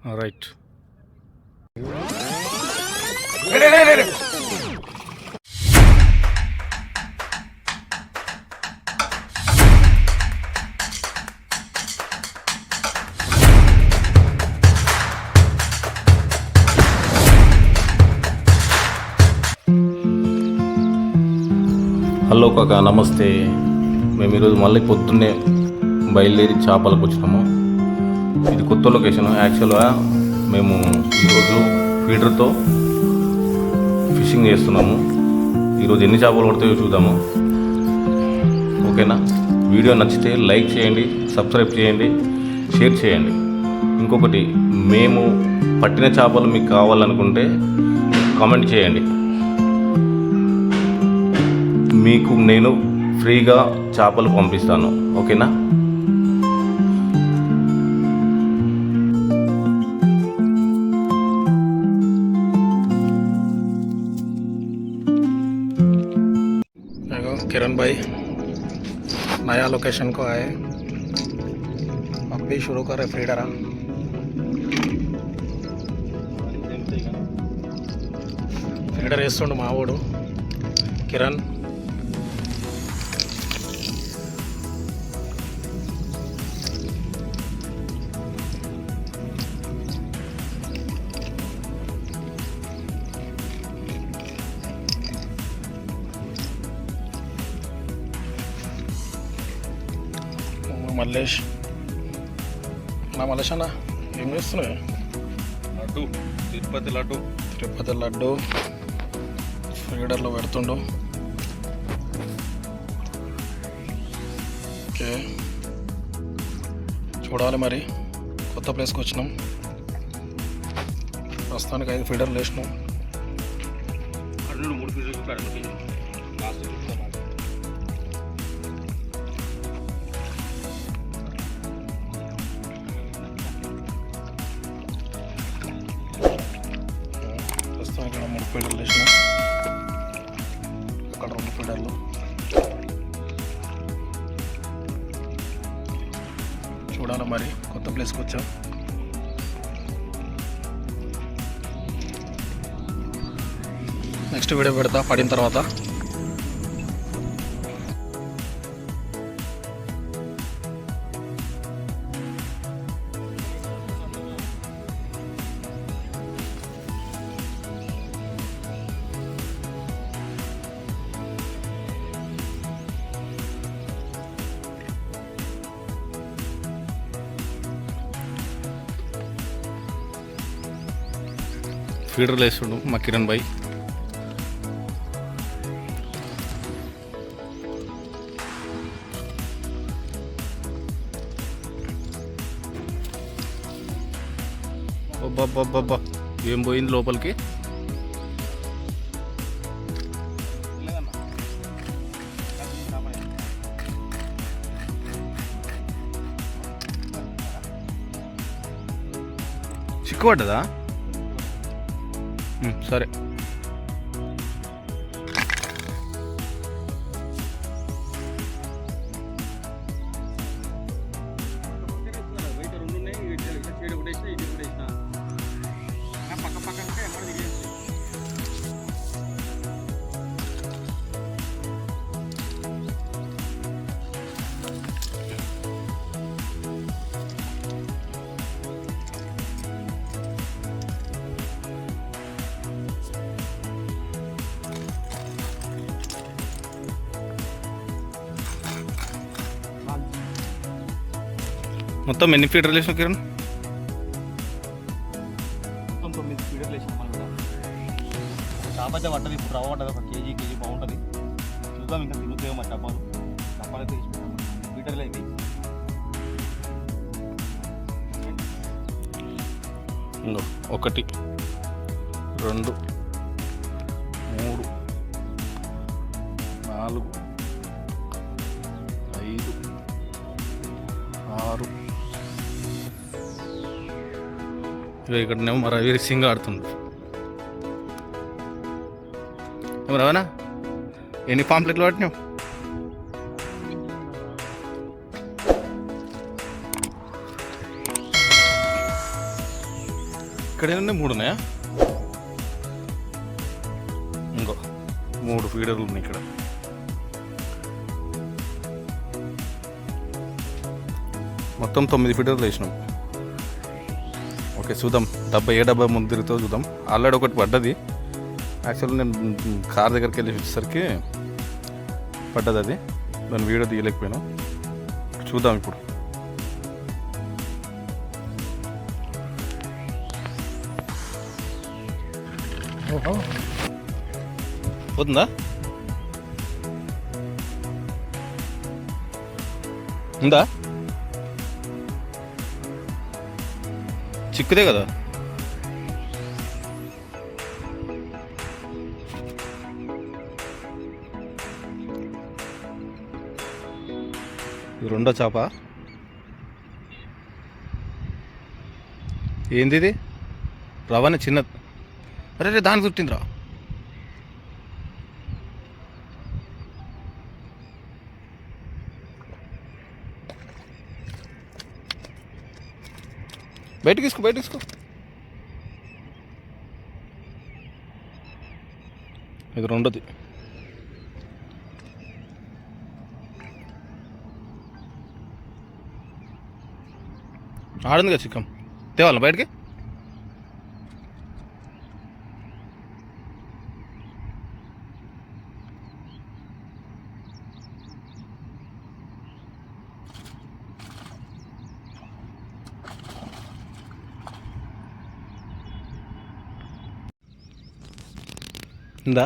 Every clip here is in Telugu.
రైట్. హలో కాకా, నమస్తే. మేము ఈరోజు మళ్ళీ పొద్దున్నే బయలుదేరి చేపలకు వచ్చినాము. ఇది కొత్త లొకేషన్. యాక్చువల్గా మేము ఈరోజు ఫీడర్తో ఫిషింగ్ చేస్తున్నాము. ఈరోజు ఎన్ని చేపలు పడతాయో చూద్దాము. ఓకేనా? వీడియో నచ్చితే లైక్ చేయండి, సబ్స్క్రైబ్ చేయండి, షేర్ చేయండి. ఇంకొకటి, మేము పట్టిన చేపలు మీకు కావాలనుకుంటే కామెంట్ చేయండి. మీకు నేను ఫ్రీగా చేపలు పంపిస్తాను. ఓకేనా? किरण भाई नया लोकेशन को आए, अब भी शुरू करे फीडर. ఫీడర్ వేస్తుండు మావోడు కిరణ్. మల్లేష్, నా మల్లేష్ అన్న ఏం చేస్తున్నావు? లడ్డు, తిరుపతి లడ్డు. తిరుపతి లడ్డు ఫీడర్లో పెడుతుండు. ఓకే, చూడాలి మరి. కొత్త ప్లేస్కి వచ్చినాం. ప్రస్తుతానికి 5 ఫీడర్లు వేసినాం. ఇక్కడ 3 ఫీడర్లు వేసినాం, అక్కడ 2 ఫీడర్లు. చూడాలి మరి, కొత్త ప్లేస్కి వచ్చాం. నెక్స్ట్ వీడియో పెడతా పడిన తర్వాత. ఫీడర్లు వేస్తుండు మా కిరణ్ భాయ్. అబ్బబ్బబ్బబ్బా, ఏం పోయింది లోపలికి. చిక్కుపడ్డదా? సరే. మొత్తం ఎన్ని ఫీడర్లు వేసినావు కిరణ్? మొత్తం 9 ఫీడర్లు వేసినాం. చేప అయితే పట్టదు, ఇప్పుడు రవ్వ పట్టదు. ఒక కేజీ బాగుంటుంది. చూద్దాం, ఇంకా తిరుగుతాయో మా చేపలు. చేపలైతే తీసుకుంటాం. ఫీడర్లు అయితే 1 2 3 4 5 6. ఇక్కడనేమో మరి రవి సింగ్ ఆడుతుంది. ఏమో రవనా, ఎన్ని పాంప్లెట్లు పట్టినావు? ఇక్కడేనా 3 ఉన్నాయా? ఇంకో 3 ఫీడర్లు ఉన్నాయి ఇక్కడ. మొత్తం 9 ఫీడర్లు వేసినాం. ఓకే చూద్దాం ఏ డబ్బా ముందు తిరుగుతుందో చూద్దాం. ఆల్రెడీ ఒకటి పడ్డది. యాక్చువల్లీ నేను కార్ దగ్గరికి వెళ్ళి వచ్చేసరికి పడ్డది అది. దాని వీడియో తీయలేకపోయినా. చూద్దాం ఇప్పుడు. పోతుందా? ఉందా? చిక్కుదే కదా. ఇది రెండో చేప. ఏంది ఇది? రవాణా చిన్నది. అరే దానికి చుట్టిందిరా. బయటకు తీసుకో. ఇది రెండోది. ఆడింది కదా చిక్కం. తేవాలా బయటికి? ఉందా?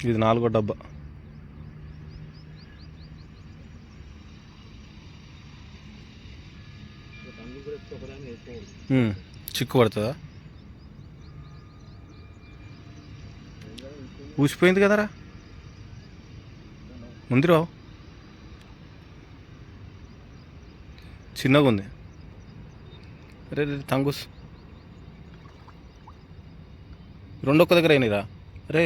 ఇది 4వ డబ్బా. చిక్కు పడుతుందా? ఊసిపోయింది కదరా. ముందు రావు. చిన్నగా ఉంది. అరే తంగుస్. రెండొక్క దగ్గర అయినాయిరా. రే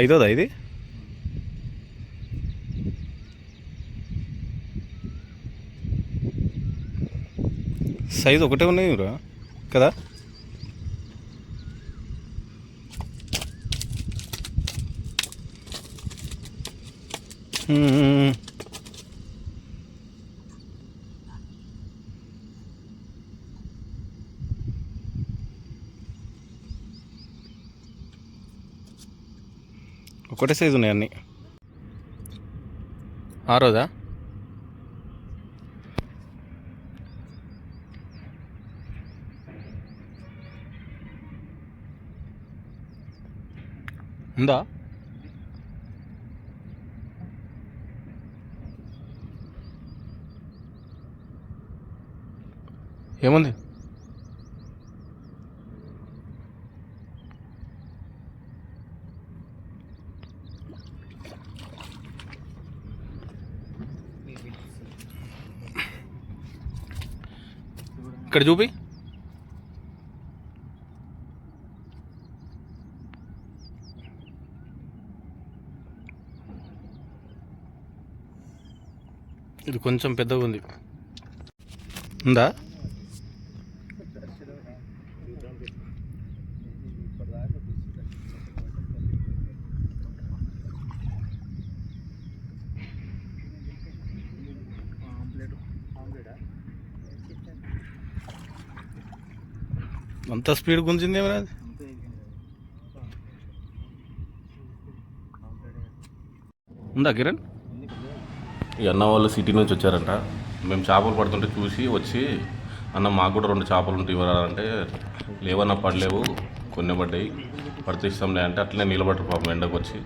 ఐదోదా ఇది? సైజు ఒకటే ఉన్నాయి కదా. ఒకటే సైజు ఉన్నాయి అన్నీ. 6దా? ఉందా? ఏముంది? ఇక్కడ చూపి. ఇది కొంచెం పెద్దగా ఉంది. ఉందా? అంత స్పీడ్ గుంజింది ఏమైనా? ఉందా కిరణ్? ఈ అన్న వాళ్ళు సిటీ నుంచి వచ్చారంట. మేము చేపలు పడుతుంటే చూసి వచ్చి, అన్న మాకు కూడా 2 చేపలు ఉంటే ఇవ్వరాలంటే, లేవన్నా పడలేవు, కొన్ని పడ్డాయి, పడితే ఇస్తాంలే అంటే అట్లనే నిలబడ్డారు పాపం ఎండకు వచ్చి.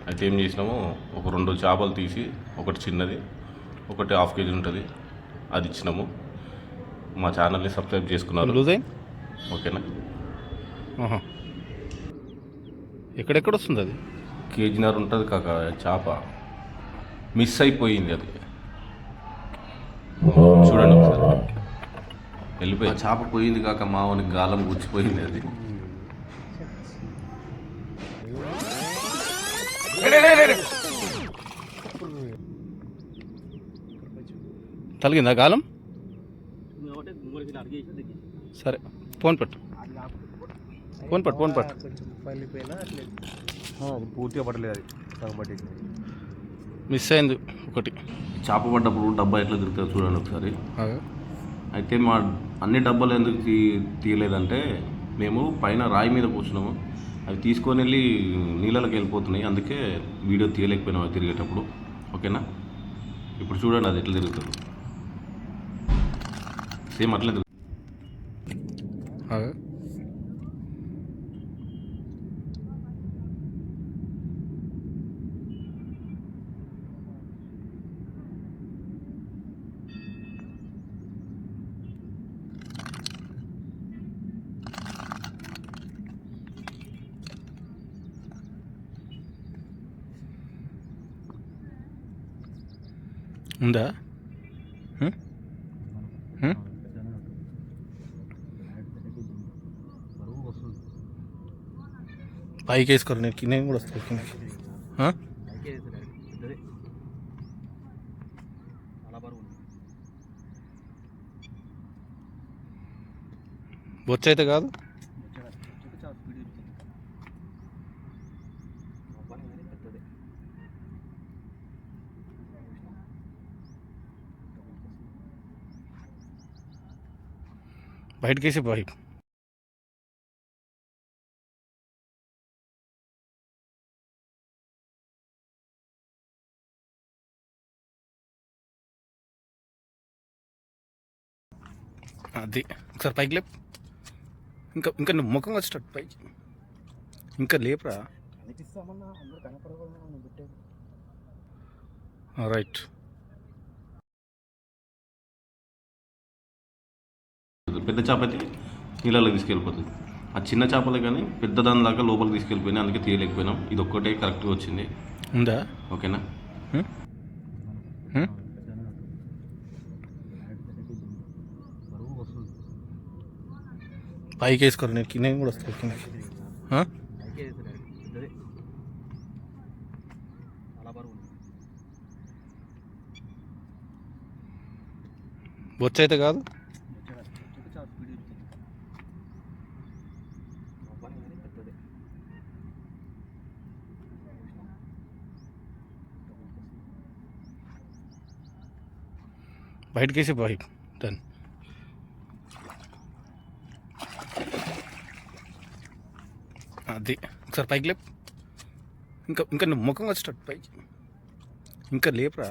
అయితే ఏం చేసినాము, ఒక 2 చేపలు తీసి, ఒకటి చిన్నది, ఒకటి 1/2 kg ఉంటుంది, అది ఇచ్చినాము. మా ఛానల్ని సబ్స్క్రైబ్ చేసుకున్నారు. ఓకేనా? ఎక్కడెక్కడ వస్తుంది అది? 1.5 kg ఉంటుంది కాక చేప. మిస్ అయిపోయింది అది. చూడండి ఒకసారి. వెళ్ళిపోయి చేప పోయింది కాక మావనికి గాలం గుచ్చిపోయింది అది. తలిగిందా గాలం? సరే ఫోన్ పెట్టు, ఫోన్ పట్టు. అది పూర్తిగా పట్టలేదు, అది సగం పట్టేసి. మిస్ అయింది ఒకటి. చేప పడ్డప్పుడు డబ్బా ఎట్లా తిరుగుతుందో చూడండి ఒకసారి. అయితే మా అన్ని డబ్బాలు ఎందుకు తీయలేదంటే మేము పైన రాయి మీద కూర్చున్నాము, అవి తీసుకొని వెళ్ళి నీళ్ళకి వెళ్ళిపోతున్నాయి, అందుకే వీడియో తీయలేకపోయినాం అవి తిరిగేటప్పుడు. ఓకేనా, ఇప్పుడు చూడండి అది ఎట్లా తిరుగుతుంది. సేమ్ అట్లే తిరుగుతుంది. ఉందా? పైకి వేసుకోరు, నేను కూడా వస్తాను కిందకి. బొచ్చ అయితే కాదు. బయటకేసి పైప్ అది ఒకసారి పైకి లేపు. ఇంకా నువ్వు ముఖం వచ్చేటట్టు పైకి ఇంకా లేపురా. రైట్. పెద్ద చేప అయితే నీళ్ళలోకి తీసుకెళ్ళిపోతుంది. ఆ చిన్న చేపలే కానీ పెద్ద దాని దాకా లోపలికి తీసుకెళ్ళిపోయినాయి, అందుకే తీయలేకపోయినాం. ఇది ఒక్కటే కరెక్ట్గా వచ్చింది. ఉందా? ఓకేనా. పైకి వేసుకోరు, నేను కూడా వస్తాను కిందకి. బొచ్చ అయితే కాదు. బయటకేసి పైప్ దాన్ని అది ఒకసారి పైకి లేపు. ఇంకా నువ్వు ముఖం వచ్చేటట్టు పైకి ఇంకా లేపురా.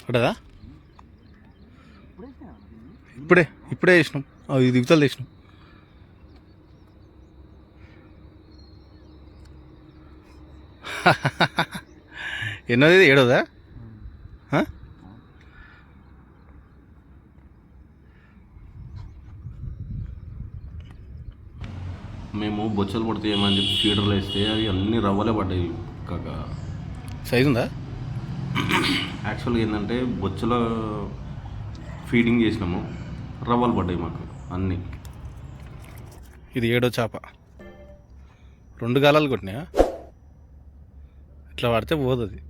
పడదా? ఇప్పుడే వేసినాం, అది దిగుతలు వేసినాం. ఎన్నోది? ఏడోదా? మేము బొచ్చలు పడితే ఏమని చెప్పి ఫీడర్లు వేస్తే అవి అన్ని రవ్వలే పడ్డాయి కాక. సైజు ఉందా? యాక్చువల్గా ఏంటంటే బొచ్చల ఫీడింగ్ చేసినాము, రవ్వలు పడ్డాయి మాకు అన్నీ. ఇది 7వ చేప. 2 గాలాలు కొట్టినాయా? ఇట్లా పడితే పోదు అది.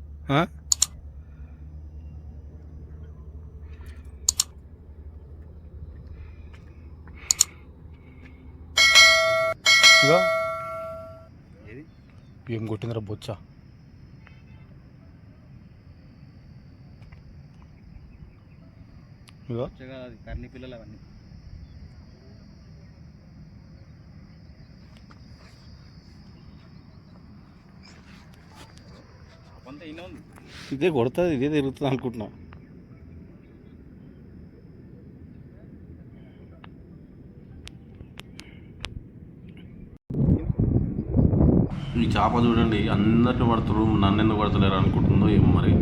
ఇగో ఏం కొట్టిందిరా బొచ్చ. ఇగో కర్ణి పిల్లలు అవన్నీ. ఇదే కొడుతుంది, ఇదే తిరుగుతుంది అనుకుంటున్నా. ఈ చేప చూడండి, అందరిని పడుతున్నారు, నన్ను ఎందుకు పడతలేరు అనుకుంటుందో ఏమో మరి.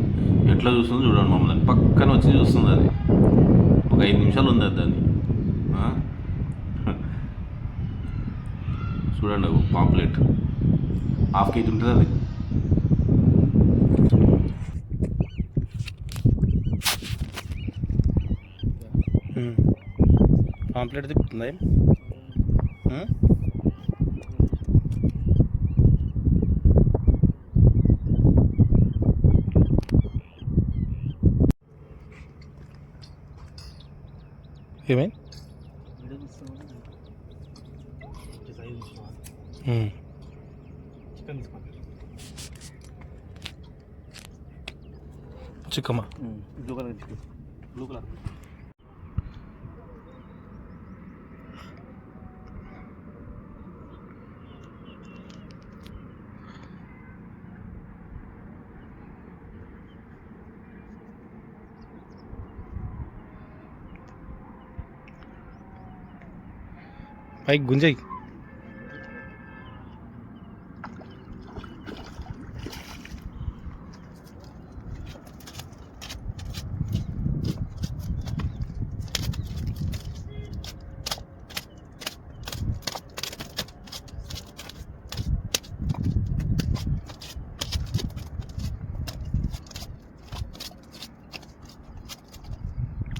ఎట్లా చూస్తుందో చూడండి, మమ్మల్ని పక్కన వచ్చి చూస్తుంది. అది ఒక 5 నిమిషాలు ఉంది అది దాన్ని. చూడండి పాంప్లెట్ హాఫ్ కేజీ ఉంటుంది అది. పాంప్లెట్ తిప్పుతుందా ఏం? ఏమైంది? చికెన్ తీసుకోండి. చిక్కమ్మా blue colour chicken, blue colour. పైకి గుంజాయి.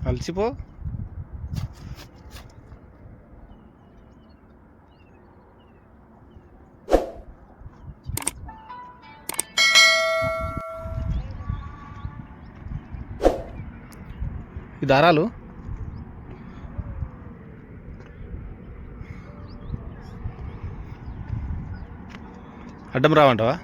అలసిపో. ఈ దారాలు అడ్డం రావంటావా?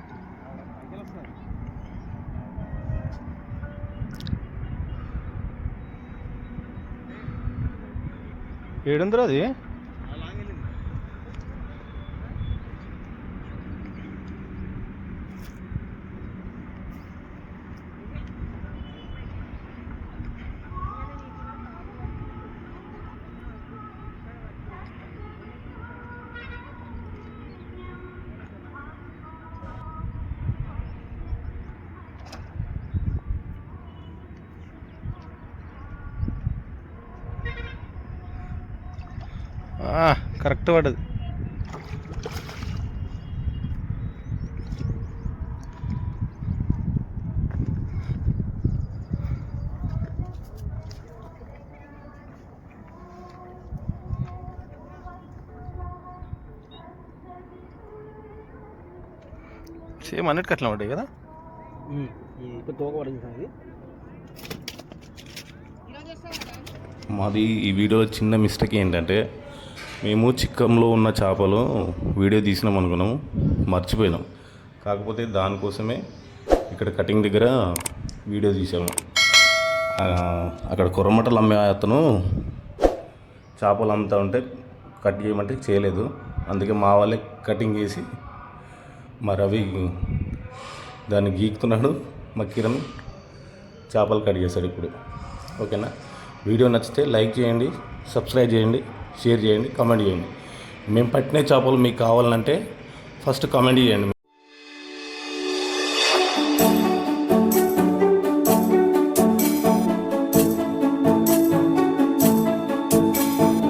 ఏడుందిరా అది? కరెక్ట్ పడ్డది. సేమ్ అన్నిటికీ అట్లా పడ్డాయి కదా? ఇప్పుడు తోక పడింది సార్. ఇది మాది ఈ వీడియోలో చిన్న మిస్టేక్ ఏంటంటే మేము చిక్కంలో ఉన్న చేపలు వీడియో తీసినాం అనుకున్నాము, మర్చిపోయినాం. కాకపోతే దానికోసమే ఇక్కడ కటింగ్ దగ్గర వీడియో తీసాము. అక్కడ కొర్రమటలు అమ్మే అతను చేపలు అమ్ముతా ఉంటే కట్ చేయమంటే చేయలేదు. అందుకే మా వాళ్ళే కటింగ్ చేసి మా రవి దాన్ని గీకుతున్నాడు. మా కిరణ్ చేపలు కట్ చేశాడు ఇప్పుడు. ఓకేనా? వీడియో నచ్చితే లైక్ చేయండి, సబ్స్క్రైబ్ చేయండి, షేర్ చేయండి, కామెంట్ చేయండి. మేము పట్టిన చేపలు మీకు కావాలంటే ఫస్ట్ కామెంట్ చేయండి.